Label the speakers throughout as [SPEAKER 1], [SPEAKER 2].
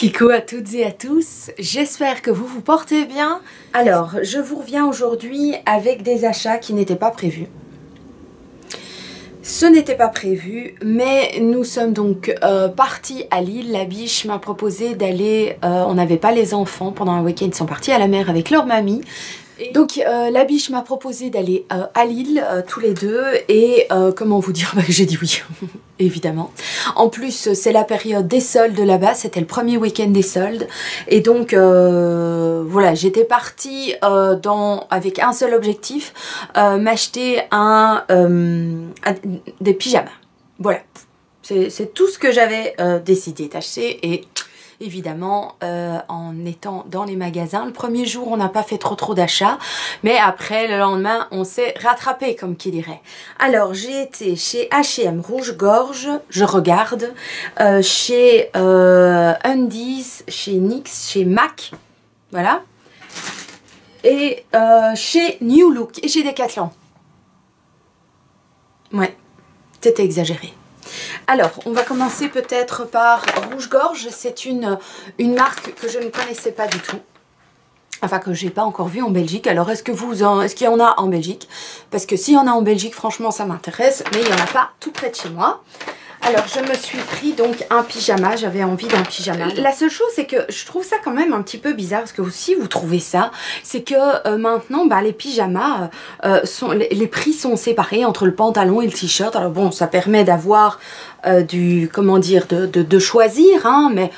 [SPEAKER 1] Coucou à toutes et à tous, j'espère que vous vous portez bien. Alors, je vous reviens aujourd'hui avec des achats qui n'étaient pas prévus. Ce n'était pas prévu, mais nous sommes donc partis à Lille. La biche m'a proposé d'aller, on n'avait pas les enfants pendant un week-end, ils sont partis à la mer avec leur mamie. Donc la biche m'a proposé d'aller à Lille tous les deux et comment vous dire, j'ai dit oui, évidemment. En plus c'est la période des soldes là-bas, c'était le premier week-end des soldes et donc voilà, j'étais partie avec un seul objectif, m'acheter des pyjamas. Voilà, c'est tout ce que j'avais décidé d'acheter et... Évidemment, en étant dans les magasins, le premier jour on n'a pas fait trop d'achats, mais après le lendemain on s'est rattrapé comme qui dirait. Alors j'ai été chez H&M Rouge-Gorge, je regarde, chez Undies, chez NYX, chez MAC, voilà, et chez New Look et chez Decathlon. Ouais, c'était exagéré. Alors, on va commencer peut-être par Rouge-Gorge. C'est une marque que je ne connaissais pas du tout. Enfin, que j'ai pas encore vue en Belgique. Alors, est-ce qu'il y en a en Belgique? Parce que s'il y en a en Belgique, franchement, ça m'intéresse. Mais il n'y en a pas tout près de chez moi. Alors, je me suis pris donc un pyjama. J'avais envie d'un pyjama. La seule chose, c'est que je trouve ça quand même un petit peu bizarre. Parce que aussi, vous trouvez ça. C'est que maintenant, bah, les pyjamas, les prix sont séparés entre le pantalon et le t-shirt. Alors bon, ça permet d'avoir comment dire, de choisir. Hein, mais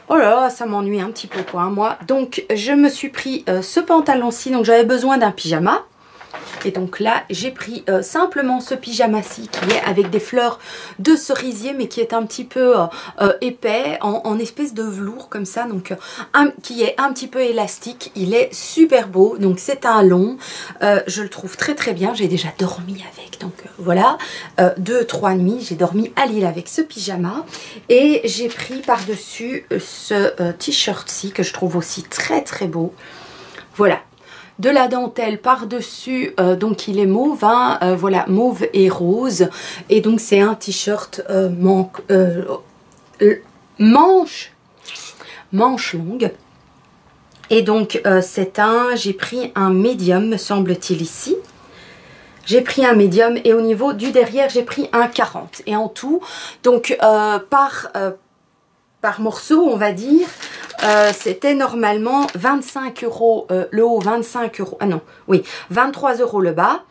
[SPEAKER 1] oh là là, ça m'ennuie un petit peu quoi, moi. Donc, je me suis pris ce pantalon-ci. Donc, j'avais besoin d'un pyjama. Et donc là, j'ai pris simplement ce pyjama-ci qui est avec des fleurs de cerisier, mais qui est un petit peu épais, en espèce de velours comme ça, donc qui est un petit peu élastique. Il est super beau, donc c'est un long. Je le trouve très bien. J'ai déjà dormi avec, donc voilà. 2-3 nuits, j'ai dormi à Lille avec ce pyjama. Et j'ai pris par-dessus ce t-shirt-ci que je trouve aussi très beau. Voilà. De la dentelle par-dessus, donc il est mauve, hein, voilà, mauve et rose. Et donc c'est un t-shirt manche longue. Et donc j'ai pris un médium, me semble-t-il ici. J'ai pris un médium et au niveau du derrière, j'ai pris un 40. Et en tout, donc par morceau, on va dire, c'était normalement 25 € le haut, 25 €, ah non, oui, 23 € le bas.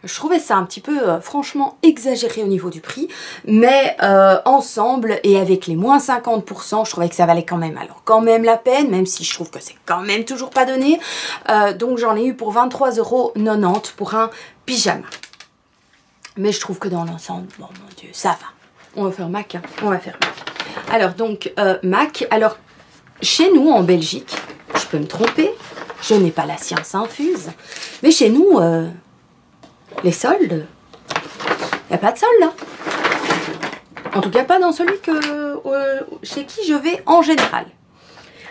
[SPEAKER 1] Je trouvais ça un petit peu, franchement, exagéré au niveau du prix, mais ensemble et avec les moins 50%, je trouvais que ça valait quand même, alors quand même la peine, même si je trouve que c'est quand même toujours pas donné. Donc j'en ai eu pour 23,90 € pour un pyjama. Mais je trouve que dans l'ensemble, bon mon Dieu, ça va. On va faire MAC, hein, on va faire MAC. Alors donc MAC, alors chez nous en Belgique, je peux me tromper, je n'ai pas la science infuse, mais chez nous, les soldes, il n'y a pas de solde là. En tout cas pas dans celui chez qui je vais en général.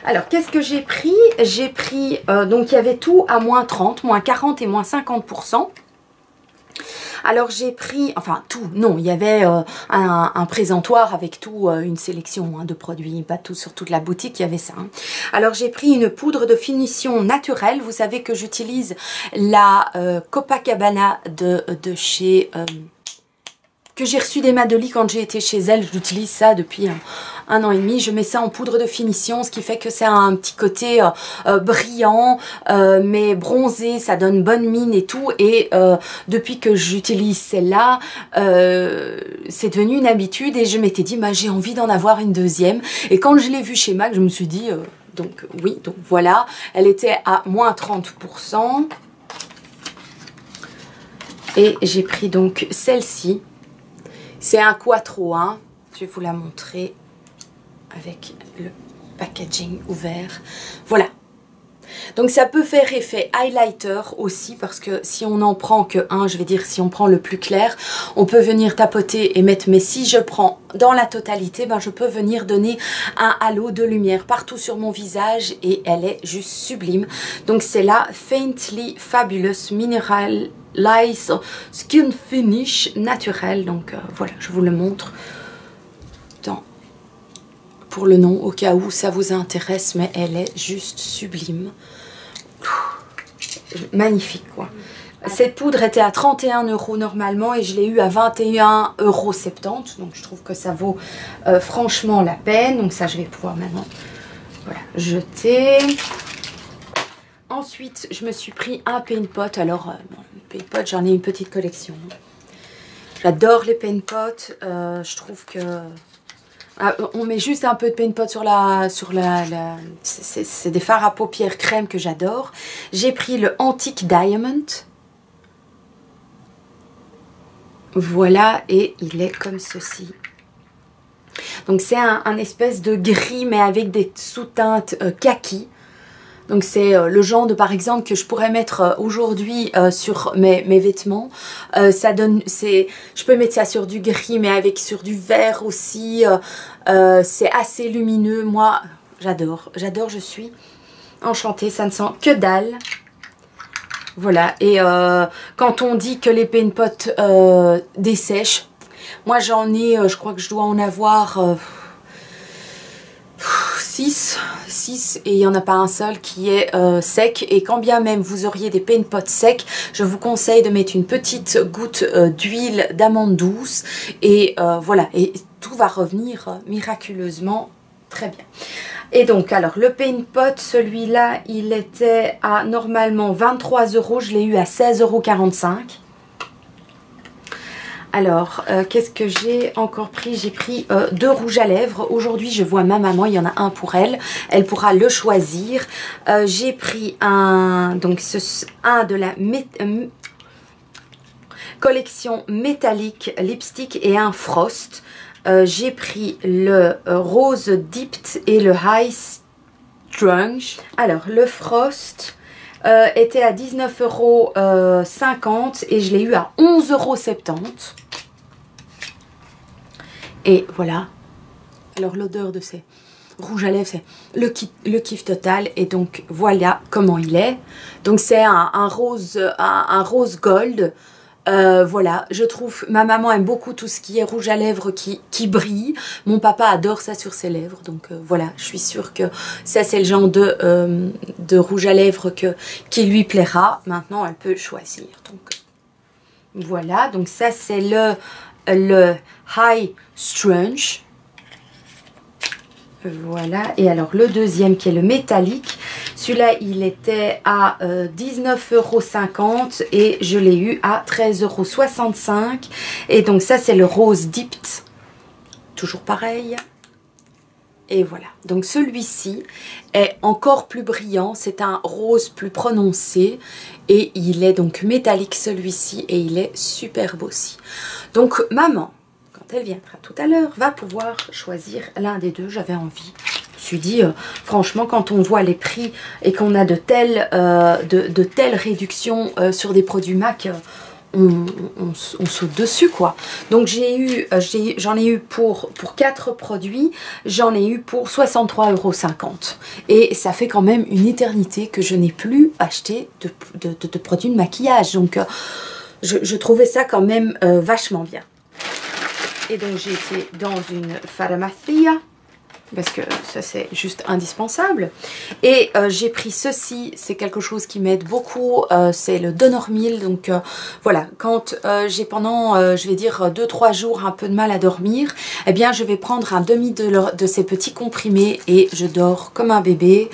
[SPEAKER 1] Alors qu'est-ce que j'ai pris? J'ai pris, donc il y avait tout à moins 30, moins 40 et moins 50%. Alors j'ai pris, enfin tout, non, il y avait un présentoir avec tout, une sélection hein, de produits, pas tout sur toute la boutique, il y avait ça. Hein. Alors j'ai pris une poudre de finition naturelle, vous savez que j'utilise la Copacabana de chez... que j'ai reçu des Madeli quand j'ai été chez elle, j'utilise ça depuis un an et demi, je mets ça en poudre de finition, ce qui fait que c'est un petit côté brillant, mais bronzé, ça donne bonne mine et tout, et depuis que j'utilise celle-là, c'est devenu une habitude, et je m'étais dit, bah, j'ai envie d'en avoir une deuxième, et quand je l'ai vue chez MAC, je me suis dit, donc oui, donc voilà, elle était à moins 30%, et j'ai pris donc celle-ci. C'est un quattro, hein. Je vais vous la montrer avec le packaging ouvert. Voilà. Donc ça peut faire effet highlighter aussi parce que si on n'en prend que un, je vais dire si on prend le plus clair, on peut venir tapoter et mettre, mais si je prends dans la totalité, ben je peux venir donner un halo de lumière partout sur mon visage et elle est juste sublime. Donc c'est la Faintly Fabulous Mineral Lice Skin Finish naturel. Donc voilà, je vous le montre pour le nom au cas où ça vous intéresse, mais elle est juste sublime. Magnifique quoi. Cette poudre était à 31 € normalement et je l'ai eu à 21,70 €. Donc je trouve que ça vaut franchement la peine. Donc ça je vais pouvoir maintenant voilà, jeter. Ensuite je me suis pris un paint pot. Alors paint pot, j'en ai une petite collection. J'adore les paint pots. Je trouve que on met juste un peu de paint pot sur c'est des fards à paupières crème que j'adore. J'ai pris le Antique Diamond. Voilà, et il est comme ceci. Donc c'est un espèce de gris mais avec des sous-teintes kaki. Donc c'est le genre de par exemple que je pourrais mettre aujourd'hui sur mes vêtements. Ça donne, je peux mettre ça sur du gris mais avec sur du vert aussi. C'est assez lumineux. Moi j'adore, je suis enchantée. Ça ne sent que dalle. Voilà, et quand on dit que les paint pots dessèchent, moi j'en ai, je crois que je dois en avoir 6 et il n'y en a pas un seul qui est sec. Et quand bien même vous auriez des paint pots secs, je vous conseille de mettre une petite goutte d'huile d'amande douce et voilà, et tout va revenir miraculeusement très bien. Et donc alors le paint pot, celui-là il était à normalement 23 €, je l'ai eu à 16,45 €. Alors qu'est-ce que j'ai encore pris? J'ai pris 2 rouges à lèvres. Aujourd'hui je vois ma maman, il y en a un pour elle, elle pourra le choisir. J'ai pris un de la collection métallique lipstick et un Frost. J'ai pris le Rose Dipped et le High Strung. Alors le Frost était à 19,50 € et je l'ai eu à 11,70 €. Et voilà. Alors l'odeur de ces rouges à lèvres, c'est le kiff total. Et donc voilà comment il est. Donc c'est un rose gold. Voilà, je trouve, ma maman aime beaucoup tout ce qui est rouge à lèvres qui brille. Mon papa adore ça sur ses lèvres. Donc voilà, je suis sûre que ça c'est le genre de rouge à lèvres qui lui plaira. Maintenant elle peut choisir. Donc voilà, donc ça c'est le High Strung. Voilà, et alors le deuxième qui est le métallique, celui-là il était à 19,50 € et je l'ai eu à 13,65 €. Et donc ça c'est le Rose Dipped, toujours pareil. Et voilà, donc celui-ci est encore plus brillant, c'est un rose plus prononcé et il est donc métallique celui-ci et il est superbe aussi. Donc maman, elle viendra tout à l'heure, va pouvoir choisir l'un des deux. J'avais envie, je me suis dit franchement quand on voit les prix et qu'on a de telles réductions sur des produits MAC, on saute dessus quoi. Donc j'en ai eu pour 4 produits, j'en ai eu pour 63,50 € et ça fait quand même une éternité que je n'ai plus acheté de produits de maquillage. Donc je trouvais ça quand même vachement bien. Et donc j'ai été dans une pharmacia parce que ça c'est juste indispensable. Et j'ai pris ceci, c'est quelque chose qui m'aide beaucoup, c'est le Donormil. Donc voilà, quand j'ai pendant je vais dire 2-3 jours un peu de mal à dormir, eh bien je vais prendre un demi de ces petits comprimés et je dors comme un bébé.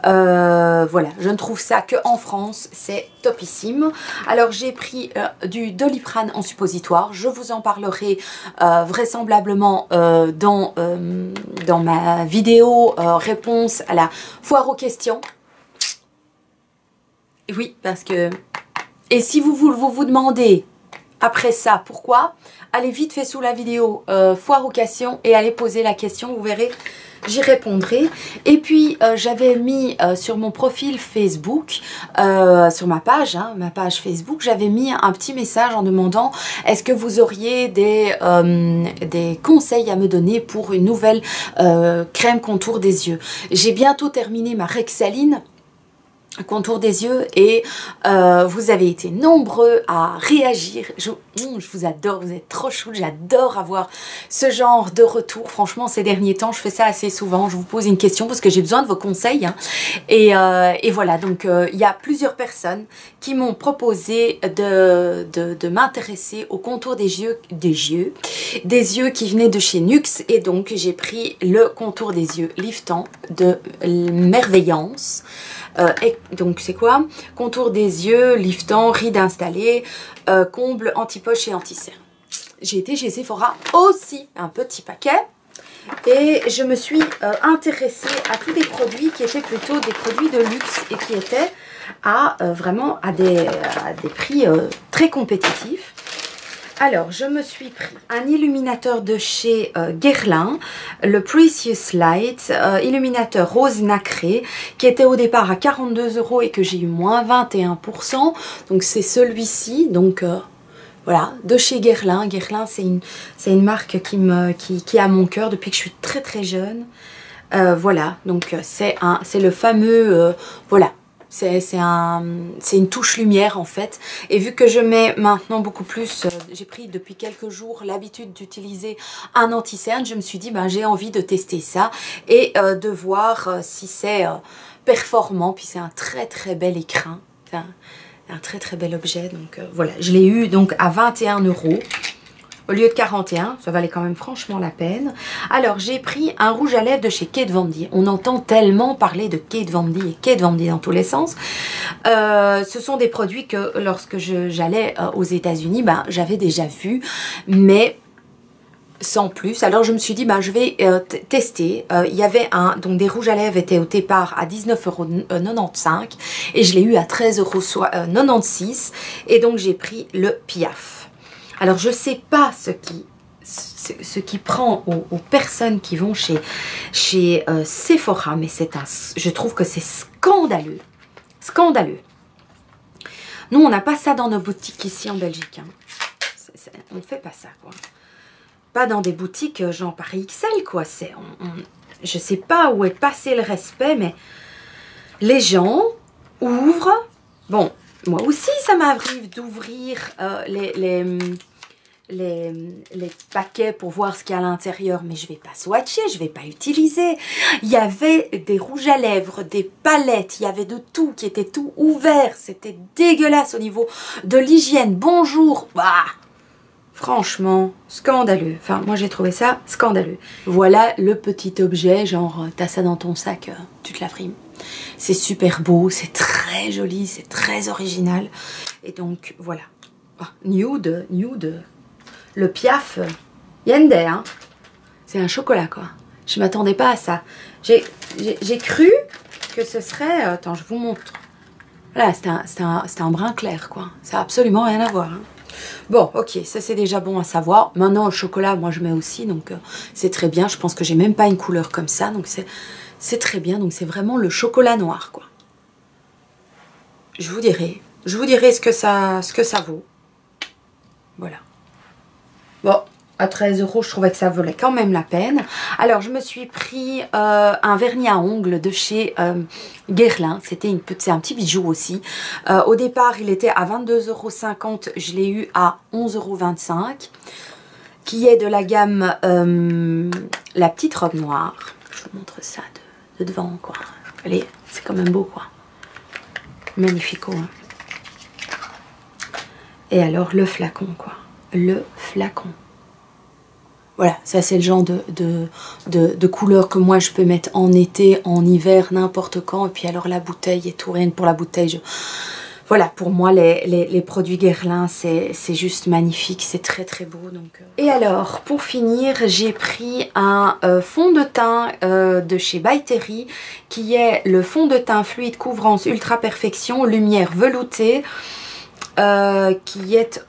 [SPEAKER 1] Voilà, je ne trouve ça qu'en France, c'est topissime. Alors j'ai pris du Doliprane en suppositoire, je vous en parlerai vraisemblablement dans ma vidéo réponse à la foire aux questions. Oui, parce que... Et si vous vous demandez après ça pourquoi, allez vite fait sous la vidéo foire aux questions et allez poser la question, vous verrez, j'y répondrai. Et puis j'avais mis sur mon profil Facebook, sur ma page Facebook, j'avais mis un petit message en demandant est-ce que vous auriez des conseils à me donner pour une nouvelle crème contour des yeux. J'ai bientôt terminé ma Rexaline. contour des yeux et vous avez été nombreux à réagir. Je vous adore, vous êtes trop chou, j'adore avoir ce genre de retour. Franchement, ces derniers temps, je fais ça assez souvent. Je vous pose une question parce que j'ai besoin de vos conseils. Hein. Et voilà, donc il y a plusieurs personnes qui m'ont proposé de m'intéresser au contour des yeux qui venaient de chez NYX. Et donc, j'ai pris le contour des yeux liftant de Merveillance. Et donc c'est quoi? Contour des yeux, liftant, rides installées, comble, anti-poche et anti-cerne. J'ai été chez Sephora aussi, un petit paquet. Et je me suis intéressée à tous des produits qui étaient plutôt des produits de luxe et qui étaient vraiment à des prix très compétitifs. Alors, je me suis pris un illuminateur de chez Guerlain, le Precious Light, illuminateur rose nacré, qui était au départ à 42 € et que j'ai eu moins 21%. Donc, c'est celui-ci. Donc, voilà, de chez Guerlain. Guerlain, c'est une marque qui est à mon cœur depuis que je suis très très jeune. Voilà, donc c'est le fameux, voilà. C'est une touche lumière en fait. Et vu que je mets maintenant beaucoup plus, j'ai pris depuis quelques jours l'habitude d'utiliser un anti-cerne, je me suis dit ben j'ai envie de tester ça et de voir si c'est performant. Puis c'est un très très bel écrin, c'est un très très bel objet. Donc voilà, je l'ai eu donc à 21 €. Au lieu de 41, ça valait quand même franchement la peine. Alors, j'ai pris un rouge à lèvres de chez Kate Von D. On entend tellement parler de Kate Von D et Kate Von D dans tous les sens. Ce sont des produits que lorsque j'allais aux États-Unis, ben, j'avais déjà vu, mais sans plus. Alors, je me suis dit, ben, je vais tester. Il y avait donc des rouges à lèvres étaient au départ à 19,95 € et je l'ai eu à 13,96 €. Et donc, j'ai pris le Piaf. Alors, je ne sais pas ce qui prend aux personnes qui vont chez Sephora, mais je trouve que c'est scandaleux. Scandaleux. Nous, on n'a pas ça dans nos boutiques ici en Belgique. Hein. On ne fait pas ça, quoi. Pas dans des boutiques genre Paris XL, quoi. Je ne sais pas où est passé le respect, mais les gens ouvrent. Bon, moi aussi, ça m'arrive d'ouvrir les paquets pour voir ce qu'il y a à l'intérieur, mais je vais pas swatcher, je vais pas utiliser. Il y avait des rouges à lèvres, des palettes, il y avait de tout qui était tout ouvert, c'était dégueulasse au niveau de l'hygiène. Bonjour, bah, franchement, scandaleux. Enfin, moi j'ai trouvé ça scandaleux. Voilà le petit objet, genre t'as ça dans ton sac, tu te la frimes. C'est super beau, c'est très joli, c'est très original. Et donc voilà, nude. Le Piaf, Yende, hein. C'est un chocolat, quoi. Je m'attendais pas à ça. J'ai cru que ce serait... Attends, je vous montre. Voilà, c'était un brun clair, quoi. Ça n'a absolument rien à voir. Hein. Bon, ok, ça c'est déjà bon à savoir. Maintenant, le chocolat, moi je mets aussi, donc c'est très bien. Je pense que j'ai même pas une couleur comme ça, donc c'est très bien. Donc c'est vraiment le chocolat noir, quoi. Je vous dirai ce que ça vaut. Voilà. Bon, à 13 €, je trouvais que ça valait quand même la peine. Alors, je me suis pris un vernis à ongles de chez Guerlain. C'est un petit bijou aussi. Au départ, il était à 22,50 €. Je l'ai eu à 11,25 €. Qui est de la gamme La Petite Robe Noire. Je vous montre ça de devant, quoi. Allez, c'est quand même beau, quoi. Magnifico, hein. Et alors, le flacon, quoi. Le flacon. Voilà, ça c'est le genre de couleur que moi je peux mettre en été, en hiver, n'importe quand. Et puis alors la bouteille est tout rien pour la bouteille. Voilà, pour moi les produits Guerlain c'est juste magnifique, c'est très très beau. Donc. Et alors, pour finir, j'ai pris un fond de teint de chez By Terry qui est le fond de teint fluide couvrance ultra perfection, lumière veloutée. Qui est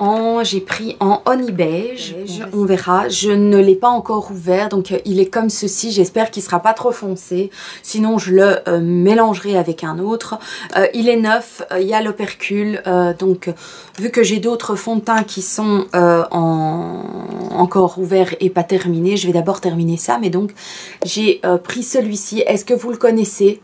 [SPEAKER 1] j'ai pris en honey beige, on verra, je ne l'ai pas encore ouvert, donc il est comme ceci, j'espère qu'il ne sera pas trop foncé, sinon je le mélangerai avec un autre. Il est neuf, il y a l'opercule, donc vu que j'ai d'autres fonds de teint qui sont encore ouverts et pas terminés, je vais d'abord terminer ça, mais donc j'ai pris celui-ci. Est-ce que vous le connaissez?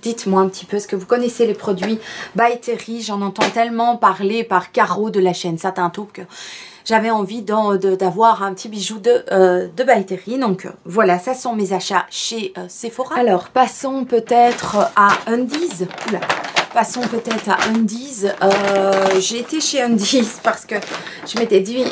[SPEAKER 1] Dites-moi un petit peu, est-ce que vous connaissez les produits By Terry? J'en entends tellement parler par Caro de la chaîne Satin Taupe que j'avais envie d'avoir un petit bijou de By Terry. Donc voilà, ça sont mes achats chez Sephora. Alors passons peut-être à Undies. Oula. Passons peut-être à Undies. J'ai été chez Undies parce que je m'étais dit,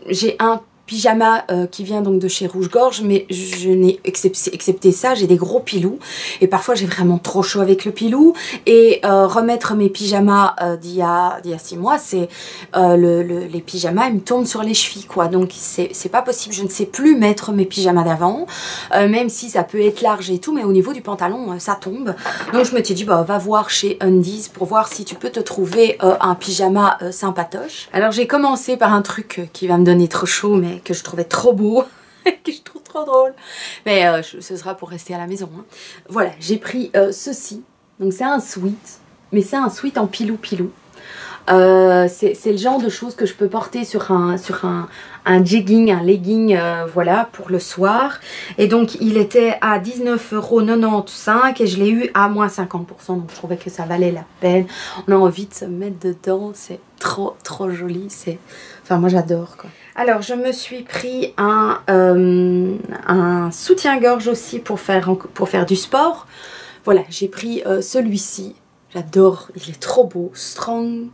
[SPEAKER 1] j'ai un pyjama qui vient donc de chez Rouge Gorge, mais je n'ai excepté ça, j'ai des gros pilous et parfois j'ai vraiment trop chaud avec le pilou et remettre mes pyjamas d'il y a 6 mois, c'est les pyjamas ils me tombent sur les chevilles quoi, donc c'est pas possible, je ne sais plus mettre mes pyjamas d'avant, même si ça peut être large et tout, mais au niveau du pantalon ça tombe, donc je me suis dit bah va voir chez Undies pour voir si tu peux te trouver un pyjama sympatoche. Alors j'ai commencé par un truc qui va me donner trop chaud mais que je trouvais trop beau, que je trouve trop drôle, mais ce sera pour rester à la maison, hein. Voilà, j'ai pris ceci, donc c'est un sweat, mais c'est un sweat en pilou-pilou. C'est le genre de choses que je peux porter sur un jegging, un legging, voilà, pour le soir. Et donc il était à 19,95 € et je l'ai eu à moins 50%, donc je trouvais que ça valait la peine. On a envie de se mettre dedans, c'est trop joli, enfin moi j'adore quoi. Alors je me suis pris un soutien-gorge aussi pour faire du sport. Voilà, j'ai pris celui-ci, j'adore, il est trop beau, Strong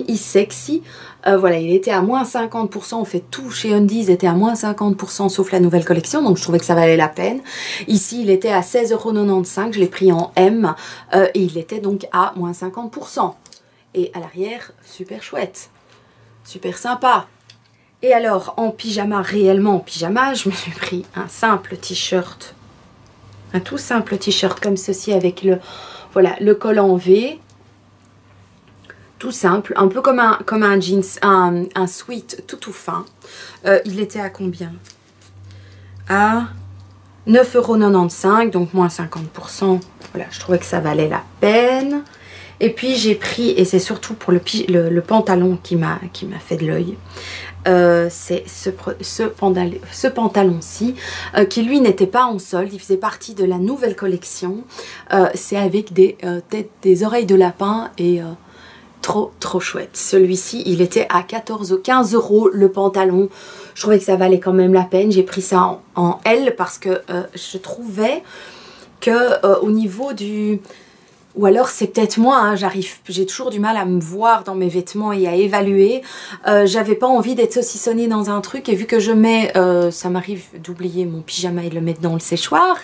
[SPEAKER 1] is Sexy. Voilà, il était à moins 50%, en fait tout chez Undies était à moins 50% sauf la nouvelle collection, donc je trouvais que ça valait la peine. Ici il était à 16,95 €, je l'ai pris en M et il était donc à moins 50%. Et à l'arrière, super chouette, super sympa. Et alors en pyjama, réellement en pyjama, je me suis pris un simple t-shirt, un tout simple t-shirt comme ceci avec le col en V. Tout simple, un peu comme un jeans, un sweat tout fin. Il était à combien? À 9,95 €, donc moins 50%. Voilà, je trouvais que ça valait la peine. Et puis j'ai pris, et c'est surtout pour le pantalon qui m'a fait de l'œil, c'est ce pantalon-ci, qui lui n'était pas en solde, il faisait partie de la nouvelle collection. C'est avec des oreilles de lapin et... trop chouette. Celui-ci, il était à 15 € le pantalon. Je trouvais que ça valait quand même la peine. J'ai pris ça en L parce que je trouvais que au niveau du... Ou alors c'est peut-être moi, hein, j'ai toujours du mal à me voir dans mes vêtements et à évaluer. J'avais pas envie d'être saucissonnée dans un truc et vu que je mets, ça m'arrive d'oublier mon pyjama et de le mettre dans le séchoir.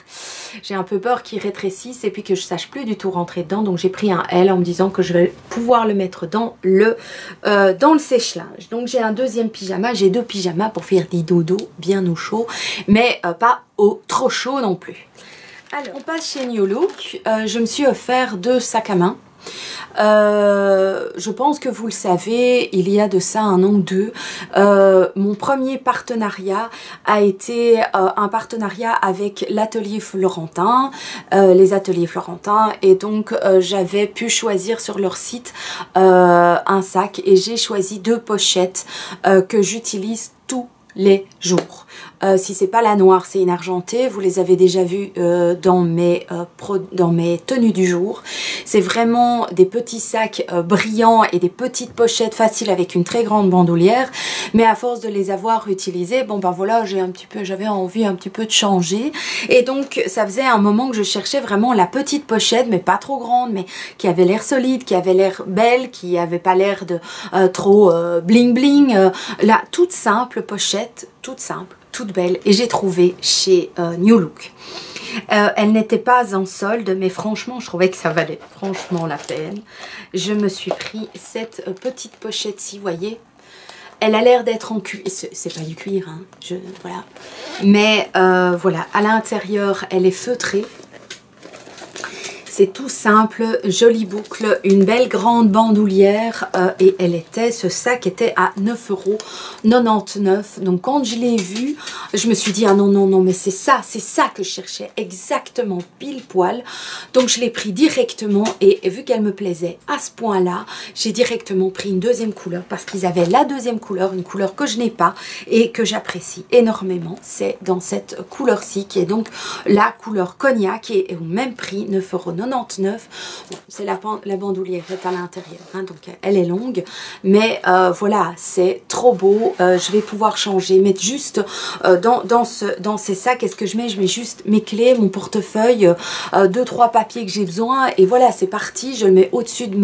[SPEAKER 1] J'ai un peu peur qu'il rétrécisse et puis que je sache plus du tout rentrer dedans. Donc j'ai pris un L en me disant que je vais pouvoir le mettre dans le sèche-linge. Donc j'ai un deuxième pyjama, j'ai 2 pyjamas pour faire des dodos bien au chaud, mais pas trop chaud non plus. Alors, on passe chez New Look. Je me suis offert 2 sacs à main. Je pense que vous le savez, il y a de ça 1 an ou 2. Mon premier partenariat a été un partenariat avec l'atelier Florentin, les ateliers Florentin, et donc j'avais pu choisir sur leur site un sac et j'ai choisi 2 pochettes que j'utilise tous les jours. Si c'est pas la noire, c'est une argentée. Vous les avez déjà vues dans mes tenues du jour. C'est vraiment des petits sacs brillants et des petites pochettes faciles avec une très grande bandoulière. Mais à force de les avoir utilisés, bon ben voilà, j'avais envie un petit peu de changer. Et donc ça faisait un moment que je cherchais vraiment la petite pochette, mais pas trop grande, mais qui avait l'air solide, qui avait l'air belle, qui avait pas l'air de trop bling bling. La toute simple pochette, toute simple, toute belle, et j'ai trouvé chez New Look. Elle n'était pas en solde, mais franchement je trouvais que ça valait franchement la peine. Je me suis pris cette petite pochette-ci, vous voyez. Elle a l'air d'être en cuir, c'est pas du cuir, hein, voilà. Mais voilà, à l'intérieur elle est feutrée. c'est tout simple, jolie boucle, une belle grande bandoulière et ce sac était à 9,99 €. Donc quand je l'ai vu, je me suis dit ah non non non mais c'est ça que je cherchais exactement pile poil. Donc je l'ai pris directement et vu qu'elle me plaisait à ce point là, j'ai directement pris une deuxième couleur parce qu'ils avaient la deuxième couleur, une couleur que je n'ai pas et que j'apprécie énormément. C'est dans cette couleur-ci qui est donc la couleur cognac et au même prix, 9,99 €. Bon, c'est la bandoulière est à l'intérieur, hein, donc elle est longue, mais voilà, c'est trop beau. Je vais pouvoir changer, mettre juste dans ces sacs. Qu'est-ce que je mets? Je mets juste mes clés, mon portefeuille, 2-3 papiers que j'ai besoin et voilà, c'est parti. Je le mets au-dessus de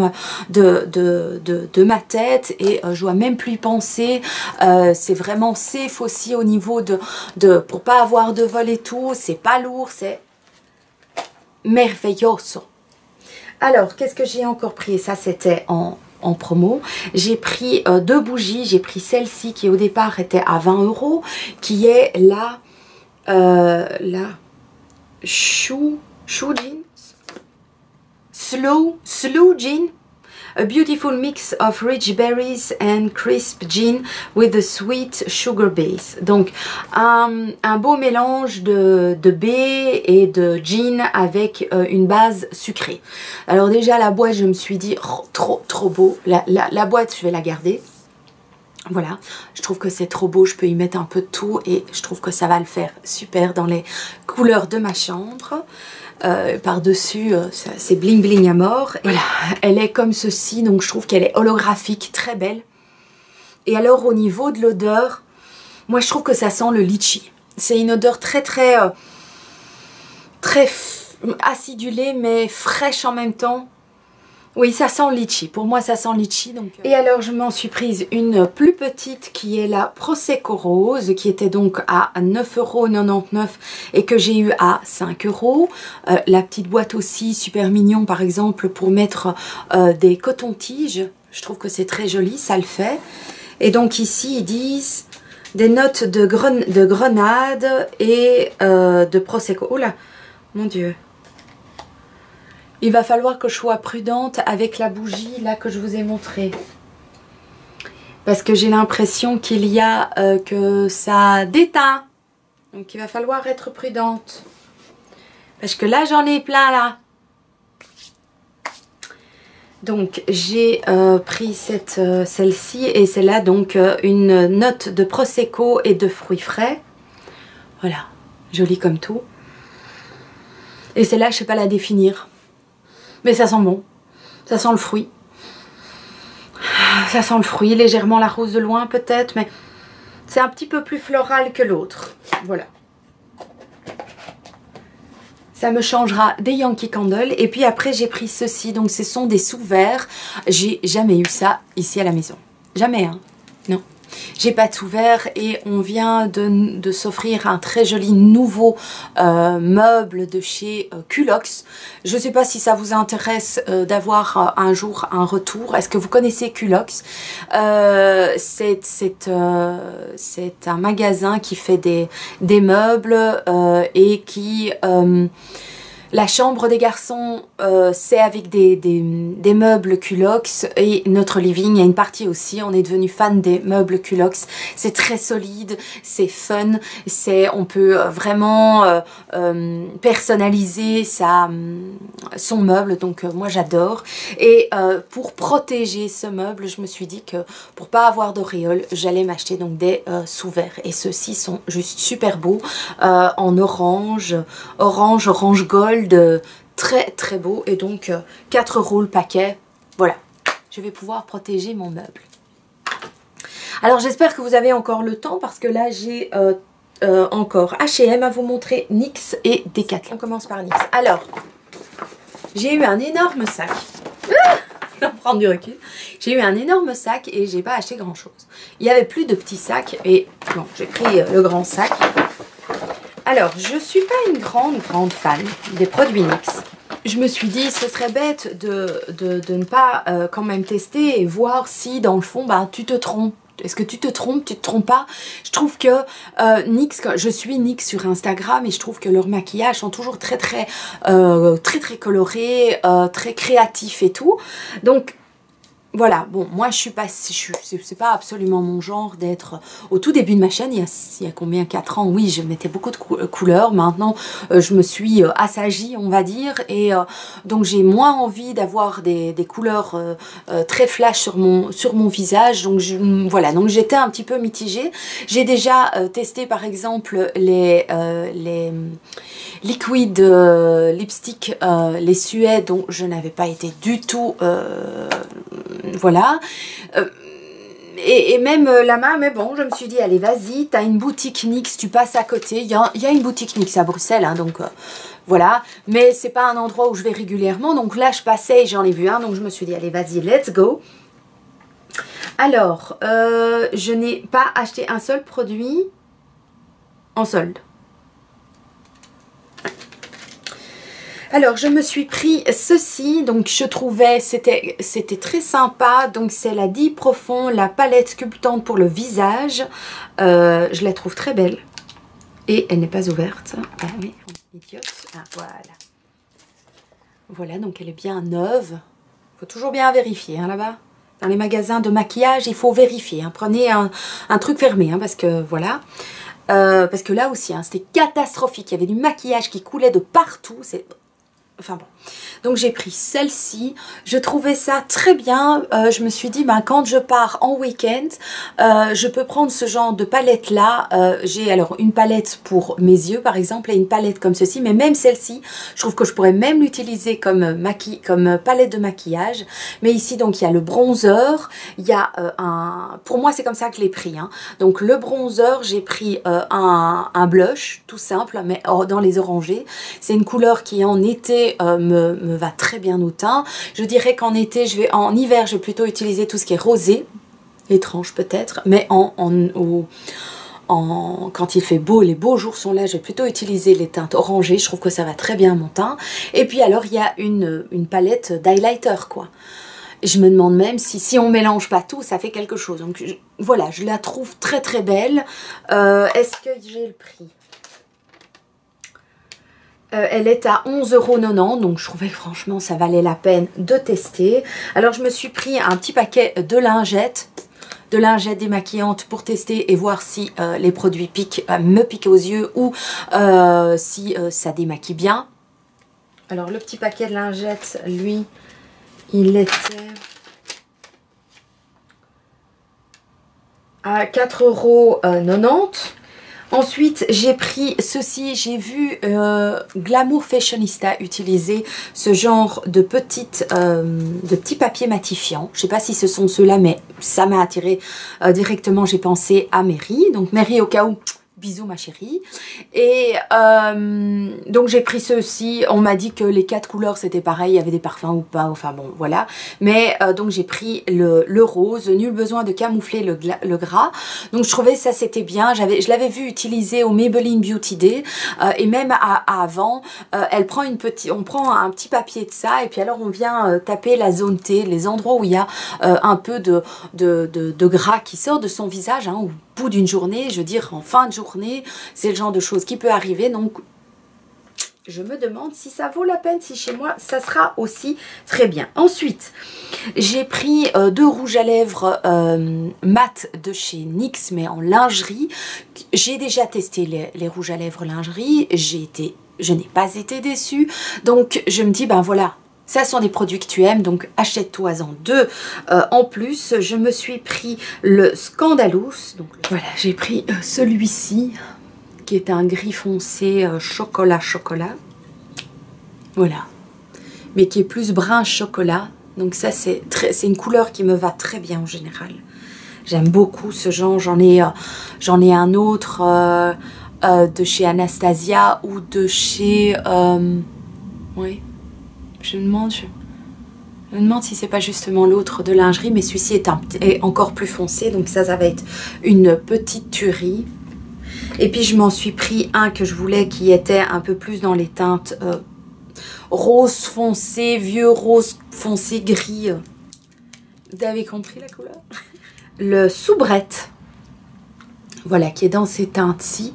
[SPEAKER 1] ma tête et je dois même plus y penser. C'est vraiment safe aussi au niveau pour pas avoir de vol et tout. C'est pas lourd, c'est merveilleuse. Alors, qu'est-ce que j'ai encore pris? Ça, c'était en promo. J'ai pris 2 bougies. J'ai pris celle-ci qui au départ était à 20 €, qui est la Chou Jeans, Slow Gin. A beautiful mix of rich berries and crisp gin with a sweet sugar base. Donc un beau mélange de baies et de gin avec une base sucrée. Alors déjà la boîte, je me suis dit oh, trop beau. La boîte, je vais la garder. Voilà, je trouve que c'est trop beau, je peux y mettre un peu de tout et je trouve que ça va le faire super dans les couleurs de ma chambre. Par-dessus, c'est bling bling à mort. Et voilà, elle est comme ceci, donc je trouve qu'elle est holographique, très belle. Et alors au niveau de l'odeur, moi je trouve que ça sent le litchi. C'est une odeur très acidulée mais fraîche en même temps. Oui, ça sent le litchi. Pour moi, ça sent le litchi. Donc... Et alors, je m'en suis prise une plus petite qui est la Prosecco Rose, qui était donc à 9,99 € et que j'ai eu à 5 €. La petite boîte aussi, super mignon, par exemple, pour mettre des cotons-tiges. Je trouve que c'est très joli, ça le fait. Et donc ici, ils disent des notes de grenade et de Prosecco. Oh là, mon Dieu. Il va falloir que je sois prudente avec la bougie là que je vous ai montrée. Parce que j'ai l'impression qu'il y a que ça déteint. Donc il va falloir être prudente. Parce que là j'en ai plein là. Donc j'ai pris celle-ci et c'est là donc une note de Prosecco et de fruits frais. Voilà, jolie comme tout. Et celle-là je sais pas la définir. Mais ça sent bon, ça sent le fruit. Ça sent le fruit, légèrement la rose de loin peut-être, mais c'est un petit peu plus floral que l'autre. Voilà. Ça me changera des Yankee Candle. Et puis après j'ai pris ceci, donc ce sont des sous-verres. J'ai jamais eu ça ici à la maison. Jamais, hein. Non. J'ai pas tout vert et on vient de s'offrir un très joli nouveau meuble de chez Culox. Je sais pas si ça vous intéresse d'avoir un jour un retour. Est-ce que vous connaissez Culox? C'est un magasin qui fait des meubles et qui... la chambre des garçons, c'est avec des meubles Culox et notre living, il y a une partie aussi, on est devenu fan des meubles Culox. C'est très solide, c'est fun, on peut vraiment personnaliser son meuble, donc moi j'adore. Et pour protéger ce meuble, je me suis dit que pour pas avoir d'auréole, j'allais m'acheter donc des sous-verres. Et ceux-ci sont juste super beaux, en orange gold. Très beau et donc 4 € le paquet. Voilà, je vais pouvoir protéger mon meuble. Alors j'espère que vous avez encore le temps parce que là j'ai encore H&M à vous montrer, NYX et Decathlon. On commence par NYX. Alors j'ai eu un énorme sac. On va prendre du recul. J'ai eu un énorme sac et j'ai pas acheté grand chose. Il y avait plus de petits sacs et bon, j'ai pris le grand sac. Alors, je suis pas une grande fan des produits NYX. Je me suis dit, ce serait bête de ne pas quand même tester et voir si dans le fond, bah, tu te trompes. Est-ce que tu te trompes? Tu te trompes pas? Je trouve que NYX, je suis NYX sur Instagram et je trouve que leurs maquillages sont toujours très colorés, très créatifs et tout. Donc voilà, bon, moi je suis pas, c'est pas absolument mon genre d'être au tout début de ma chaîne, il y a combien, 4 ans, oui, je mettais beaucoup de couleurs, maintenant je me suis assagie, on va dire, et donc j'ai moins envie d'avoir des couleurs très flash sur mon visage, donc voilà, donc j'étais un petit peu mitigée. J'ai déjà testé par exemple les liquid lipstick, les Suèdes, dont je n'avais pas été du tout voilà, et même la main, mais bon, je me suis dit, allez, vas-y, t'as une boutique NYX, tu passes à côté, il y a une boutique NYX à Bruxelles, hein, donc voilà, mais c'est pas un endroit où je vais régulièrement, donc là, je passais et j'en ai vu un, donc je me suis dit, allez, vas-y, let's go. Alors, je n'ai pas acheté un seul produit en solde. Alors, je me suis pris ceci, donc je trouvais, c'était très sympa, donc c'est la Deep Profond, la palette sculptante pour le visage. Je la trouve très belle. Et elle n'est pas ouverte. Ah oui, idiote. Ah, voilà. Voilà, donc elle est bien neuve. Il faut toujours bien vérifier, hein, là-bas. Dans les magasins de maquillage, il faut vérifier. Hein. Prenez un truc fermé, hein, parce que voilà. Parce que là aussi, hein, c'était catastrophique. Il y avait du maquillage qui coulait de partout. C'est... Enfin bon, donc j'ai pris celle-ci, je trouvais ça très bien, je me suis dit, ben, quand je pars en week-end, je peux prendre ce genre de palette là, j'ai alors une palette pour mes yeux par exemple et une palette comme ceci, mais même celle-ci, je trouve que je pourrais même l'utiliser comme palette de maquillage, mais ici donc il y a le bronzer, il y a pour moi c'est comme ça que je l'ai pris, hein. Donc le bronzer, j'ai pris un blush tout simple, mais dans les orangés, c'est une couleur qui en été me va très bien au teint. Je dirais qu'en été, en hiver, je vais plutôt utiliser tout ce qui est rosé, étrange peut-être, mais quand il fait beau, les beaux jours sont là, je vais plutôt utiliser les teintes orangées, je trouve que ça va très bien à mon teint. Et puis alors, il y a une palette d'highlighter, quoi. Je me demande même si on mélange pas tout, ça fait quelque chose. Donc voilà, je la trouve très très belle. Est-ce que j'ai le prix ? Elle est à 11,90 €, donc je trouvais que franchement ça valait la peine de tester. Alors je me suis pris un petit paquet de lingettes démaquillantes pour tester et voir si les produits me piquent aux yeux ou si ça démaquille bien. Alors le petit paquet de lingettes, lui, il était à 4,90 €. Ensuite, j'ai pris ceci, j'ai vu Glamour Fashionista utiliser ce genre de petits papiers matifiants. Je ne sais pas si ce sont ceux-là, mais ça m'a attiré directement. J'ai pensé à Mary. Donc Mary, au cas où, bisous ma chérie. Et donc j'ai pris ceux-ci. On m'a dit que les 4 couleurs c'était pareil, il y avait des parfums ou pas, enfin bon voilà. Mais donc j'ai pris le rose, nul besoin de camoufler le gras. Donc je trouvais ça c'était bien, je l'avais vu utiliser au Maybelline Beauty Day et même avant, on prend un petit papier de ça et puis alors on vient taper la zone T, les endroits où il y a un peu de gras qui sort de son visage, hein, au bout d'une journée, je veux dire en fin de journée, c'est le genre de choses qui peut arriver, donc je me demande si ça vaut la peine, si chez moi ça sera aussi très bien. Ensuite, j'ai pris 2 rouges à lèvres mat de chez NYX, mais en lingerie. J'ai déjà testé les rouges à lèvres lingerie, je n'ai pas été déçue, donc je me dis, ben voilà, ça sont des produits que tu aimes, donc achète-toi-en 2 en plus. Je me suis pris le Scandalous. Donc voilà, j'ai pris celui-ci, qui est un gris foncé chocolat. Voilà. Mais qui est plus brun chocolat. Donc ça, c'est une couleur qui me va très bien en général. J'aime beaucoup ce genre. J'en ai un autre de chez Anastasia ou de chez... oui. Je me demande si c'est pas justement l'autre de lingerie, mais celui-ci est encore plus foncé, donc ça va être une petite tuerie. Et puis je m'en suis pris un que je voulais qui était un peu plus dans les teintes rose foncé, vieux rose foncé gris. Vous avez compris la couleur? le soubrette, voilà, qui est dans ces teintes-ci.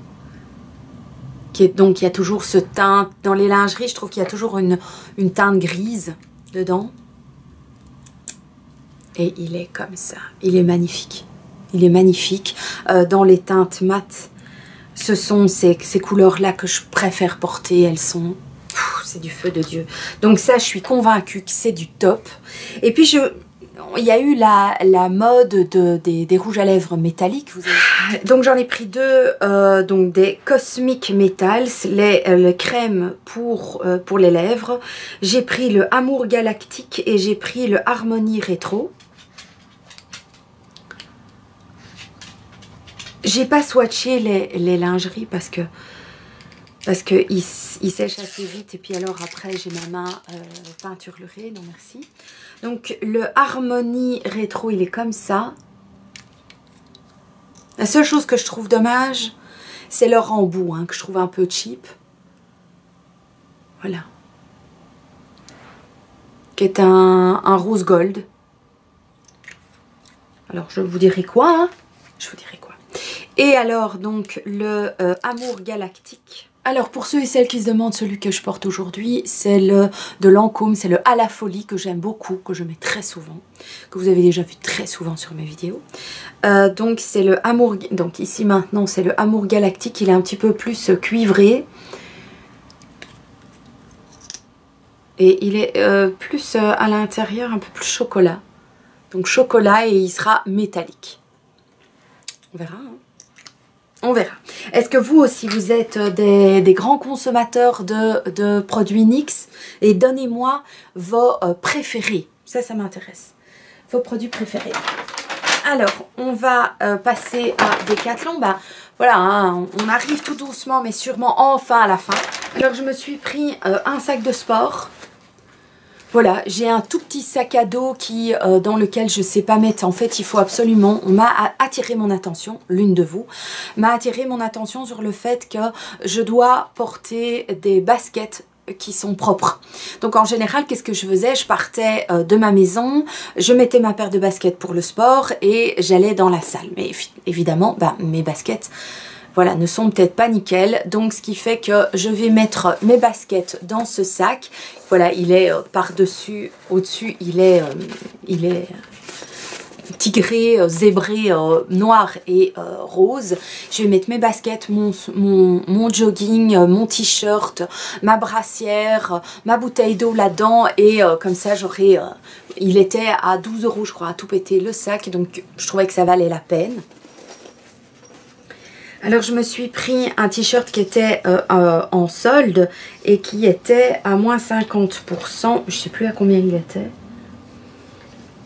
[SPEAKER 1] Donc il y a toujours ce teint, dans les lingeries, je trouve qu'il y a toujours une teinte grise dedans. Et il est comme ça, il est magnifique. Il est magnifique. Dans les teintes mates, ce sont ces couleurs-là que je préfère porter. Elles sont... C'est du feu de Dieu. Donc ça, je suis convaincue que c'est du top. Et puis, il y a eu la mode des rouges à lèvres métalliques. Donc j'en ai pris deux, donc des Cosmic Metals, les crèmes pour les lèvres. J'ai pris le Amour Galactique et j'ai pris le Harmonie Rétro. J'ai pas swatché les lingeries parce que il sèche assez vite et puis alors après j'ai ma main peinturlurée, non merci. Donc le Harmonie Rétro, il est comme ça. La seule chose que je trouve dommage, c'est le rembout, hein, que je trouve un peu cheap. Voilà. Qui est un rose gold. Alors je vous dirai quoi, hein, je vous dirai quoi. Et alors donc le Amour Galactique. Alors pour ceux et celles qui se demandent, celui que je porte aujourd'hui, c'est le de Lancôme, c'est le À la folie que j'aime beaucoup, que je mets très souvent, que vous avez déjà vu très souvent sur mes vidéos. Donc c'est le Amour, donc ici maintenant c'est le Amour Galactique, il est un petit peu plus cuivré. Et il est plus à l'intérieur, un peu plus chocolat. Donc chocolat et il sera métallique. On verra, hein. On verra. Est-ce que vous aussi, vous êtes des grands consommateurs de produits NYX? Et donnez-moi vos préférés. Ça m'intéresse. Vos produits préférés. Alors, on va passer à Decathlon. Bah, voilà, hein, on arrive tout doucement, mais sûrement enfin à la fin. Alors, je me suis pris un sac de sport. Voilà, j'ai un tout petit sac à dos dans lequel je ne sais pas mettre. En fait, il faut absolument... On m'a attiré mon attention, l'une de vous, m'a attiré mon attention sur le fait que je dois porter des baskets qui sont propres. Donc en général, qu'est-ce que je faisais? Je partais de ma maison, je mettais ma paire de baskets pour le sport et j'allais dans la salle. Mais évidemment, bah, mes baskets... Voilà, ne sont peut-être pas nickel. Donc, ce qui fait que je vais mettre mes baskets dans ce sac. Voilà, il est par-dessus, au-dessus, il est tigré, zébré, noir et rose. Je vais mettre mes baskets, mon jogging, mon t-shirt, ma brassière, ma bouteille d'eau là-dedans. Et comme ça, j'aurai... il était à 12 € je crois, à tout péter le sac. Donc, je trouvais que ça valait la peine. Alors je me suis pris un t-shirt qui était en solde et qui était à moins 50%. Je ne sais plus à combien il était.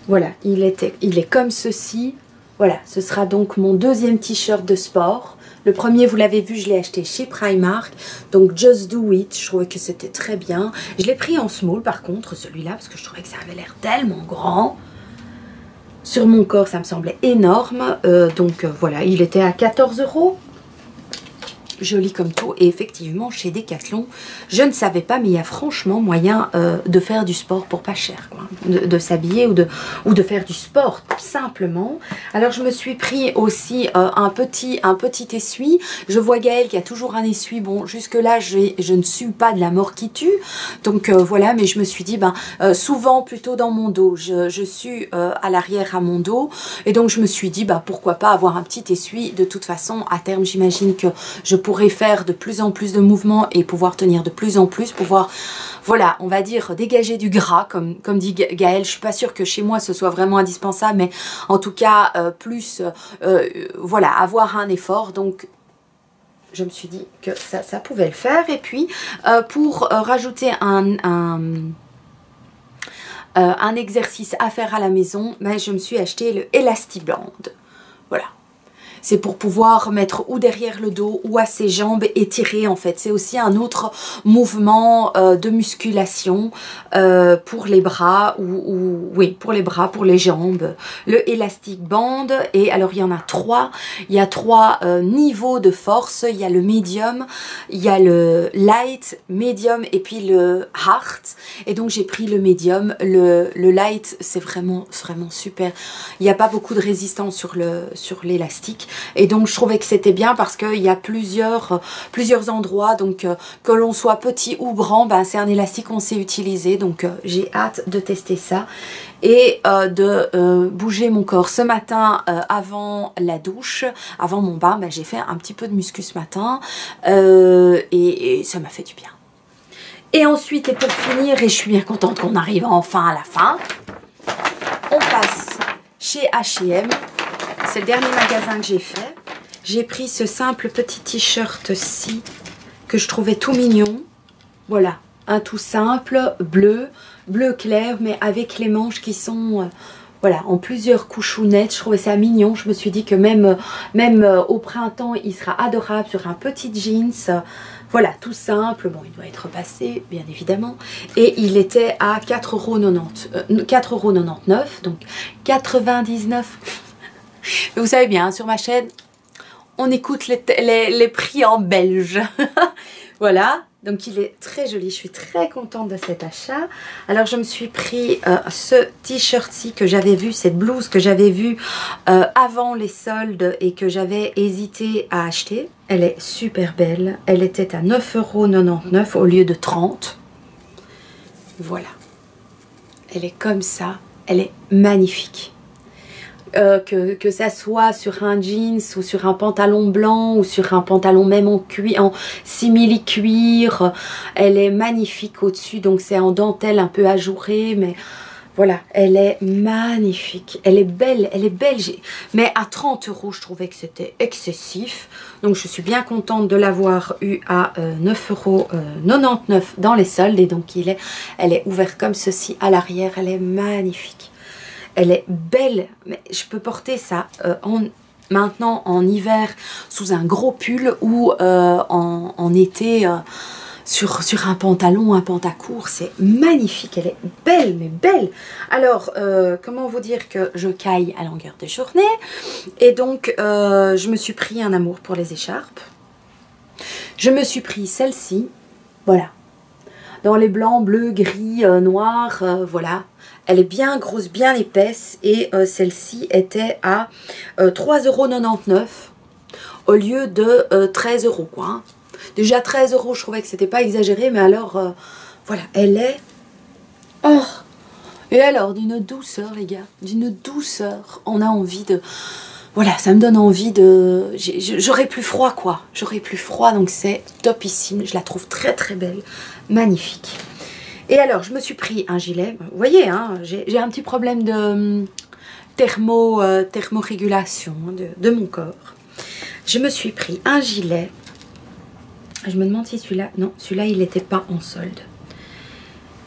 [SPEAKER 1] Voilà, il est comme ceci. Voilà, ce sera donc mon deuxième t-shirt de sport. Le premier, vous l'avez vu, je l'ai acheté chez Primark. Donc Just Do It, je trouvais que c'était très bien. Je l'ai pris en small par contre, celui-là, parce que je trouvais que ça avait l'air tellement grand. Sur mon corps, ça me semblait énorme. Donc voilà, il était à 14 €. Joli comme tout. Et effectivement, chez Decathlon, je ne savais pas, mais il y a franchement moyen de faire du sport pour pas cher, quoi. De s'habiller ou de faire du sport, simplement. Alors, je me suis pris aussi un petit essuie. Je vois Gaëlle qui a toujours un essuie. Bon, jusque-là, je ne suis pas de la mort qui tue. Donc, voilà, mais je me suis dit, ben, souvent, plutôt dans mon dos. Je suis à l'arrière à mon dos. Et donc, je me suis dit, ben, pourquoi pas avoir un petit essuie. De toute façon, à terme, j'imagine que je pourrais faire de plus en plus de mouvements et pouvoir tenir de plus en plus, pouvoir, voilà, on va dire, dégager du gras, comme dit Gaëlle. Je suis pas sûre que chez moi ce soit vraiment indispensable, mais en tout cas, voilà, avoir un effort. Donc, je me suis dit que ça pouvait le faire. Et puis, pour rajouter un exercice à faire à la maison, ben, je me suis acheté le Elastiband. Voilà. c'est pour pouvoir mettre ou derrière le dos ou à ses jambes et tirer en fait. C'est aussi un autre mouvement de musculation pour les bras oui, pour les bras, pour les jambes. Le Elastic Band, et alors il y en a 3. Il y a 3 niveaux de force. Il y a le medium, il y a le light, medium et puis le hard. Et donc j'ai pris le medium. Le light, c'est vraiment super. Il n'y a pas beaucoup de résistance sur l'élastique. Et donc je trouvais que c'était bien parce qu'il y a plusieurs endroits. Donc que l'on soit petit ou grand, ben, c'est un élastique qu'on sait utiliser. Donc j'ai hâte de tester ça. Et de bouger mon corps. Ce matin, avant la douche, avant mon bain, ben, j'ai fait un petit peu de muscu ce matin et ça m'a fait du bien. Et ensuite, et pour finir, et je suis bien contente qu'on arrive enfin à la fin, on passe chez H&M. C'est le dernier magasin que j'ai fait. J'ai pris ce simple petit t-shirt-ci que je trouvais tout mignon. Voilà, un tout simple, bleu clair, mais avec les manches qui sont voilà, en plusieurs couchounettes. Je trouvais ça mignon. Je me suis dit que même au printemps, il sera adorable sur un petit jeans. Voilà, tout simple. Bon, il doit être passé, bien évidemment. Et il était à 4,99 €, donc 99. Vous savez bien, sur ma chaîne, on écoute les prix en belge. Voilà. Donc il est très joli, je suis très contente de cet achat. Alors je me suis pris ce t-shirt-ci que j'avais vu, cette blouse que j'avais vue avant les soldes et que j'avais hésité à acheter. Elle est super belle, elle était à 9,99 € au lieu de 30 €. Voilà, elle est comme ça, elle est magnifique. Que ça soit sur un jeans ou sur un pantalon blanc ou sur un pantalon même en simili cuir, elle est magnifique au-dessus, donc c'est en dentelle un peu ajourée, mais voilà, elle est magnifique, elle est belle, mais à 30 € je trouvais que c'était excessif, donc je suis bien contente de l'avoir eu à 9,99 € dans les soldes, et donc elle est ouverte comme ceci à l'arrière, elle est magnifique. Elle est belle, mais je peux porter ça maintenant en hiver sous un gros pull ou en été sur un pantalon, un pantacourt. C'est magnifique, elle est belle, mais belle. Alors, comment vous dire que je caille à longueur de journée. Et donc, je me suis pris un amour pour les écharpes. Je me suis pris celle-ci, voilà. Dans les blancs, bleus, gris, noirs, voilà. Elle est bien grosse, bien épaisse, et celle-ci était à 3,99 € au lieu de 13 € quoi. Hein. Déjà 13 € je trouvais que c'était pas exagéré, mais alors voilà, elle est... Oh. Et alors d'une douceur les gars, d'une douceur, on a envie de... Voilà, ça me donne envie de... J'aurais plus froid quoi, j'aurais plus froid, donc c'est topissime, je la trouve très très belle, magnifique. Et alors, je me suis pris un gilet. Vous voyez, hein, j'ai un petit problème de thermorégulation de mon corps. Je me suis pris un gilet. Je me demande si celui-là... Non, celui-là, il n'était pas en solde.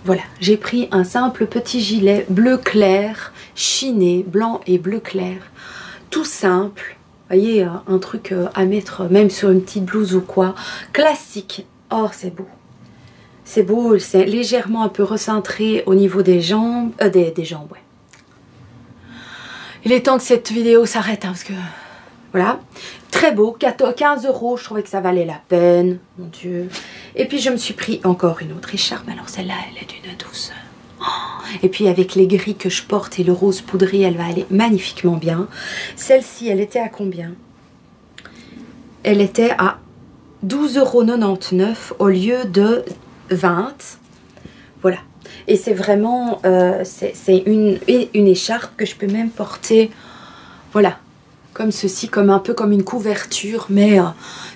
[SPEAKER 1] Voilà, j'ai pris un simple petit gilet bleu clair, chiné, blanc et bleu clair. Tout simple. Vous voyez, un truc à mettre même sur une petite blouse ou quoi. Classique. Oh, c'est beau. C'est beau, c'est légèrement un peu recentré au niveau des jambes, des jambes, ouais. Il est temps que cette vidéo s'arrête, hein, parce que, voilà. Très beau, 15 €, je trouvais que ça valait la peine, mon Dieu. Et puis je me suis pris encore une autre écharpe, alors celle-là, elle est d'une douceur. Oh, et puis avec les gris que je porte et le rose poudré, elle va aller magnifiquement bien. Celle-ci, elle était à combien? Elle était à 12,99 € au lieu de 20. Voilà, et c'est vraiment c'est une écharpe que je peux même porter, voilà, comme ceci, comme un peu comme une couverture, mais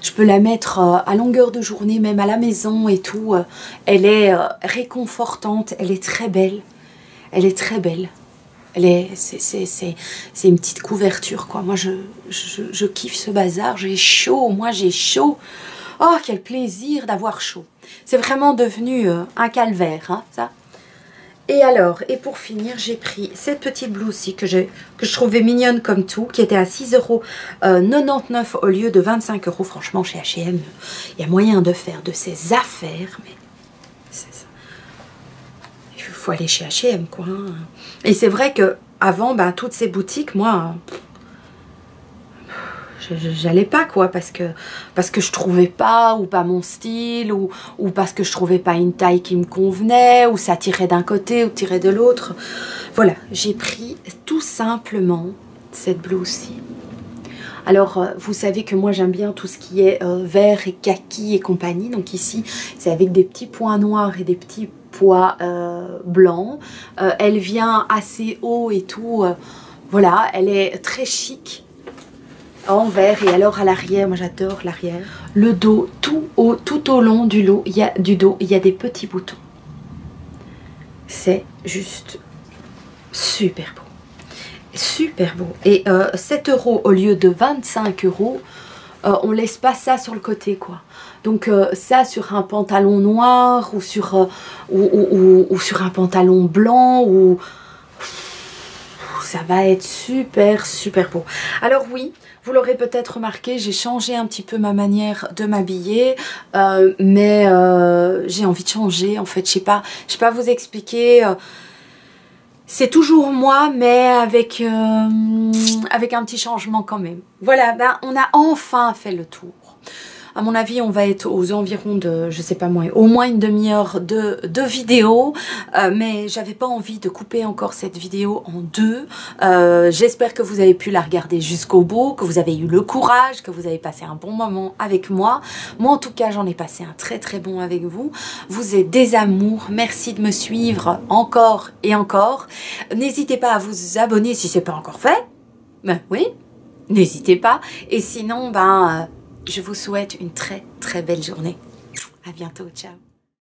[SPEAKER 1] je peux la mettre à longueur de journée, même à la maison et tout. Elle est réconfortante, elle est très belle, elle est très belle. C'est une petite couverture quoi. Moi je kiffe ce bazar, j'ai chaud, moi j'ai chaud. Oh, quel plaisir d'avoir chaud. C'est vraiment devenu un calvaire, hein, ça. Et alors, et pour finir, j'ai pris cette petite blouse-ci que je trouvais mignonne comme tout, qui était à 6,99 € au lieu de 25 €. Franchement, chez H&M, il y a moyen de faire de ces affaires, mais c'est ça. Il faut aller chez H&M, quoi. Hein. Et c'est vrai que avant, ben, toutes ces boutiques, moi, j'allais pas, quoi, parce que je trouvais pas, ou pas mon style, ou parce que je trouvais pas une taille qui me convenait, ou ça tirait d'un côté ou tirait de l'autre. Voilà, j'ai pris tout simplement cette blouse-ci. Alors, vous savez que moi j'aime bien tout ce qui est vert et kaki et compagnie. Donc ici, c'est avec des petits points noirs et des petits pois blancs. Elle vient assez haut et tout. Voilà, elle est très chic. En vert, et alors à l'arrière, moi j'adore l'arrière. Le dos, tout au long du dos, il y a des petits boutons. C'est juste super beau. Super beau. Et 7 € au lieu de 25 €, on laisse pas ça sur le côté, quoi. Donc ça sur un pantalon noir ou sur, ou sur un pantalon blanc, ou ça va être super beau. Alors oui, vous l'aurez peut-être remarqué, j'ai changé un petit peu ma manière de m'habiller, mais j'ai envie de changer en fait. Je sais pas vous expliquer. C'est toujours moi, mais avec un petit changement quand même. Voilà, ben on a enfin fait le tour. À mon avis, on va être aux environs de, je sais pas moi, au moins une demi-heure de vidéo. Mais j'avais pas envie de couper encore cette vidéo en deux. J'espère que vous avez pu la regarder jusqu'au bout, que vous avez eu le courage, que vous avez passé un bon moment avec moi. Moi, en tout cas, j'en ai passé un très bon avec vous. Vous êtes des amours. Merci de me suivre encore et encore. N'hésitez pas à vous abonner si c'est pas encore fait. Ben oui, n'hésitez pas. Et sinon, ben... je vous souhaite une très belle journée. À bientôt, ciao.